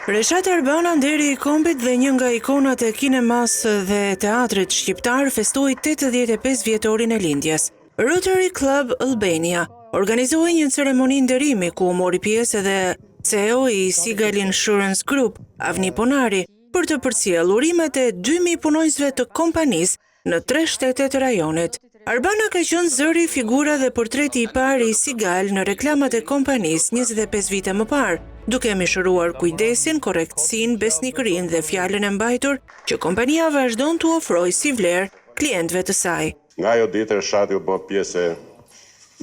Reshat Arbana, nderi i kombit dhe një nga ikonat e kinemas dhe teatrit shqiptar, festoi 85 vjetorin e lindjes. Rotary Club Albania organizoi një ceremoni nderimi ku mori pjesë edhe CEO i Sigal Insurance Group, Avni Ponari, për të përcjellur urimet e 2000 punonjësve të kompanisë në 3 shtete të rajonit. Arbana ka qenë zëri, figura dhe portreti i parë i Sigal në reklamat e kompanisë 25 vite më parë, duke mishëruar kujdesin, korrektësinë, besnikërinë dhe fjalën e mbajtur që kompania vazhdon të ofrojë si vlerë klientëve të saj. Nga ajo ditë Reshati u bë pjesë e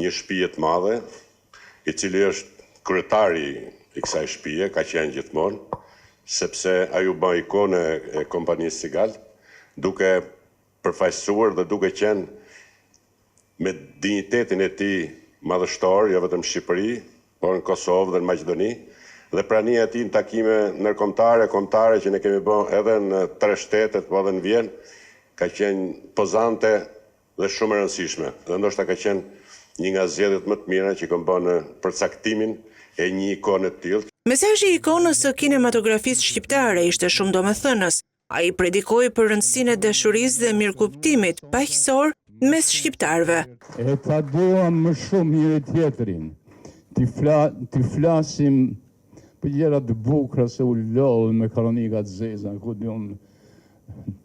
një shtëpie të madhe, i cili është kryetari i kësaj shtëpie, ka qenë gjithmonë, sepse ai u bë ikonë e kompanisë Sigal, duke përfaqësuar dhe duke qenë me dinjitetin e tij madhështor, jo vetëm në Shqipëri, por në Kosovë dhe në Maqedoni, dhe prania e tij në takime ndërkombëtare, kombëtare që ne kemi bërë edhe në 3 shtetet, po edhe në Vjenë, ka qenë pozante dhe shumë e rëndësishme. Dhe ndoshta ka qenë një nga zgjedhjet më të mira që kam bërë në përcaktimin e një ikone të tillë. Mesazhi i ikonës së kinematografisë shqiptare ishte shumë domethënës. Ai predikoi për rëndësinë e dashurisë dhe mirëkuptimit paqësor mes shqiptarëve. E ta duam më shumë njëri tjetrin. Ti flasim për gjëra të bukura se u lodh me kronika të zeza, ku diun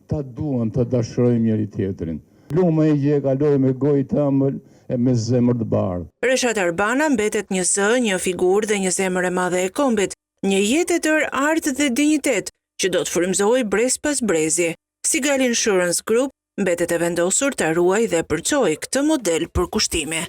ta duam të dashurojmë njëri tjetrin. Lumë e gje kaloj me gojë të ëmbël e me zemër të bardhë. Reshat Arbana mbetet një zë, një figurë dhe një zemër e madhe e kombit, një jetë e tërë art dhe dinjitet që do të frymëzohej brez pas brezi. Sigal Insurance Group mbetet e vendosur ta ruajë dhe përcojë këtë model për kushtime.